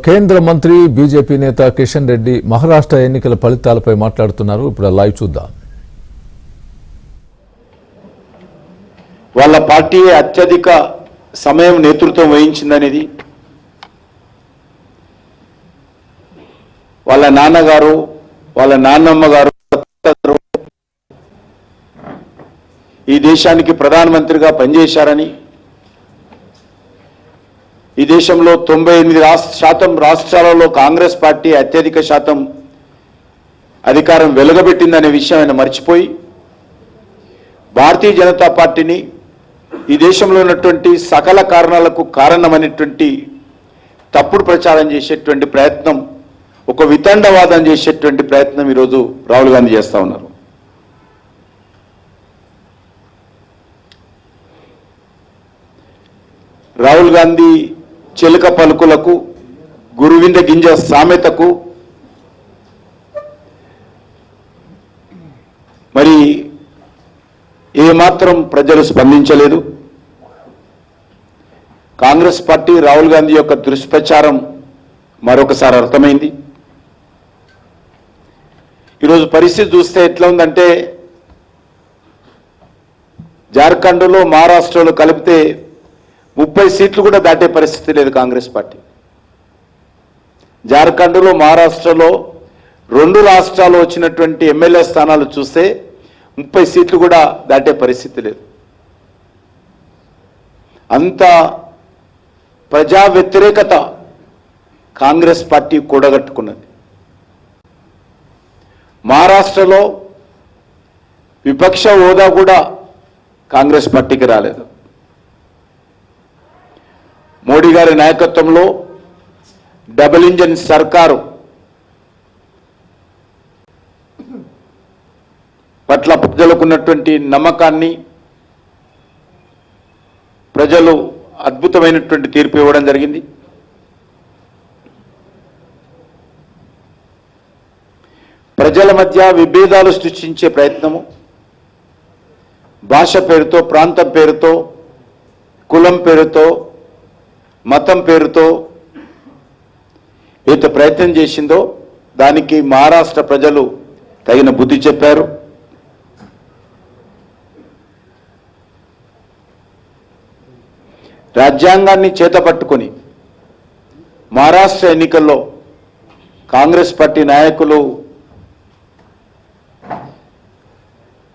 కేంద్ర మంత్రి బీజేపీ నేత కిషన్ రెడ్డి మహారాష్ట్ర ఎన్నికల ఫలితాలపై మాట్లాడుతున్నారు. ఇప్పుడు లైవ్ చూద్దాం. వాళ్ళ పార్టీ అత్యధిక సమయం నేతృత్వం వహించిందనేది వాళ్ళ నాన్నగారు వాళ్ళ నాన్నమ్మ గారు ఈ దేశానికి ప్రధానమంత్రిగా పనిచేశారని, ఈ దేశంలో 98% రాష్ట్రాలలో కాంగ్రెస్ పార్టీ అత్యధిక శాతం అధికారం వెలుగబెట్టిందనే విషయం ఆయన మర్చిపోయి భారతీయ జనతా పార్టీని ఈ దేశంలో ఉన్నటువంటి సకల కారణాలకు కారణమైనటువంటి తప్పుడు ప్రచారం చేసేటువంటి ప్రయత్నం, ఒక వితండవాదం చేసేటువంటి ప్రయత్నం ఈరోజు రాహుల్ గాంధీ చేస్తూ ఉన్నారు. రాహుల్ గాంధీ చిలక పలుకులకు, గురువింద గింజ సామెతకు మరి ఏమాత్రం ప్రజలు స్పందించలేదు. కాంగ్రెస్ పార్టీ రాహుల్ గాంధీ యొక్క దుష్ప్రచారం మరొకసారి అర్థమైంది. ఈరోజు పరిస్థితి చూస్తే ఎట్లా ఉందంటే, జార్ఖండ్లో మహారాష్ట్రలో కలిపితే 30 సీట్లు కూడా దాటే పరిస్థితి లేదు కాంగ్రెస్ పార్టీ. జార్ఖండ్లో మహారాష్ట్రలో 2 రాష్ట్రాలు వచ్చినటువంటి ఎమ్మెల్యే స్థానాలు చూస్తే 30 సీట్లు కూడా దాటే పరిస్థితి లేదు. అంత ప్రజా వ్యతిరేకత కాంగ్రెస్ పార్టీ కూడగట్టుకున్నది. మహారాష్ట్రలో విపక్ష హోదా కూడా కాంగ్రెస్ పార్టీకి రాలేదు. మోడీ గారి నాయకత్వంలో డబుల్ ఇంజన్ సర్కారు పట్ల ప్రజలకు ఉన్నటువంటి నమ్మకాన్ని ప్రజలు అద్భుతమైనటువంటి తీర్పు ఇవ్వడం జరిగింది. ప్రజల మధ్య విభేదాలు సృష్టించే ప్రయత్నము, భాష పేరుతో, ప్రాంతం పేరుతో, కులం పేరుతో, మతం పేరుతో ఏదైతే ప్రయత్నం చేసిందో దానికి మహారాష్ట్ర ప్రజలు తగిన బుద్ధి చెప్పారు. రాజ్యాంగాన్ని చేతపట్టుకొని మహారాష్ట్ర ఎన్నికల్లో కాంగ్రెస్ పార్టీ నాయకులు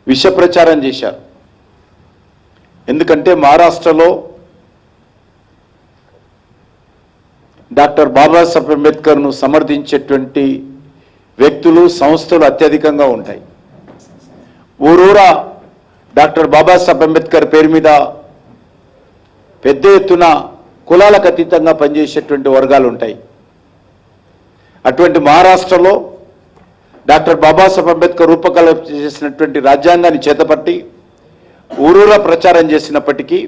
విష ప్రచారం చేశారు. ఎందుకంటే మహారాష్ట్రలో డాక్టర్ బాబాసాహెబ్ అంబేద్కర్ను సమర్థించేటువంటి వ్యక్తులు, సంస్థలు అత్యధికంగా ఉంటాయి. ఊరూరా డాక్టర్ బాబాసాహెబ్ అంబేద్కర్ పేరు మీద పెద్ద ఎత్తున కులాలకు అతీతంగా పనిచేసేటువంటి వర్గాలు ఉంటాయి. అటువంటి మహారాష్ట్రలో డాక్టర్ బాబాసాహెబ్ అంబేద్కర్ రూపకల్పన చేసినటువంటి రాజ్యాంగాన్ని చేతపట్టి ఊరూరా ప్రచారం చేసినప్పటికీ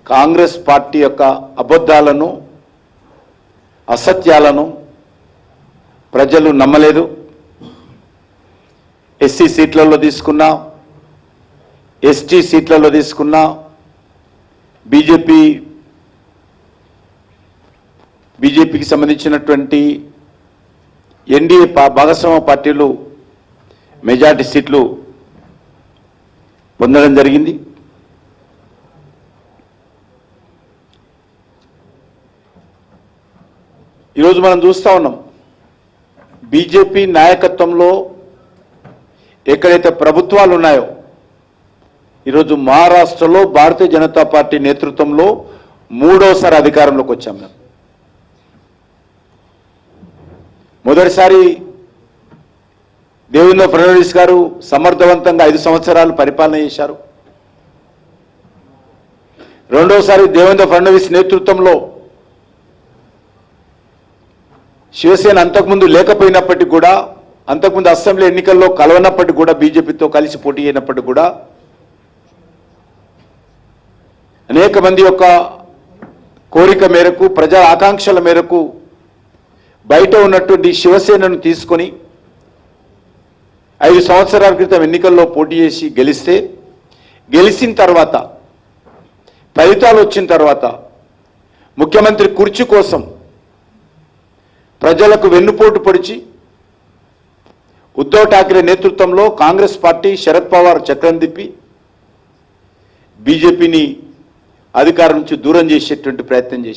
కాంగ్రెస్ పార్టీ యొక్క అబద్ధాలను, అసత్యాలను ప్రజలు నమ్మలేదు. ఎస్సీ సీట్లలో తీసుకున్నా, ఎస్టీ సీట్లలో తీసుకున్నా, బీజేపీకి సంబంధించినటువంటి ఎన్డీఏ భాగస్వామ్య పార్టీలు మెజార్టీ సీట్లు పొందడం జరిగింది. ఈరోజు మనం చూస్తూ ఉన్నాం, బీజేపీ నాయకత్వంలో ఎక్కడైతే ప్రభుత్వాలు ఉన్నాయో, ఈరోజు మహారాష్ట్రలో భారతీయ జనతా పార్టీ నేతృత్వంలో 3వసారి అధికారంలోకి వచ్చాం. మేము మొదటిసారి దేవేంద్ర ఫడ్నవీస్ గారు సమర్థవంతంగా 5 సంవత్సరాలు పరిపాలన చేశారు. రెండోసారి దేవేంద్ర ఫడ్నవీస్ నేతృత్వంలో శివసేన అంతకుముందు లేకపోయినప్పటికీ కూడా, అంతకుముందు అసెంబ్లీ ఎన్నికల్లో కలవనప్పటికీ కూడా, బీజేపీతో కలిసి పోటీ అయినప్పటికీ కూడా అనేక మంది యొక్క కోరిక మేరకు, ప్రజా ఆకాంక్షల మేరకు బయట ఉన్నటువంటి శివసేనను తీసుకొని 5 సంవత్సరాల క్రితం ఎన్నికల్లో పోటీ చేసి గెలిచిన తర్వాత, ఫలితాలు వచ్చిన తర్వాత ముఖ్యమంత్రి కుర్చీ కోసం ప్రజలకు వెన్నుపోటు పొడిచి ఉద్ధవ్ ఠాక్రే నేతృత్వంలో కాంగ్రెస్ పార్టీ శరద్ పవార్ చక్రం తిప్పి బీజేపీని అధికారం నుంచి దూరం చేసేటువంటి ప్రయత్నం చేశారు.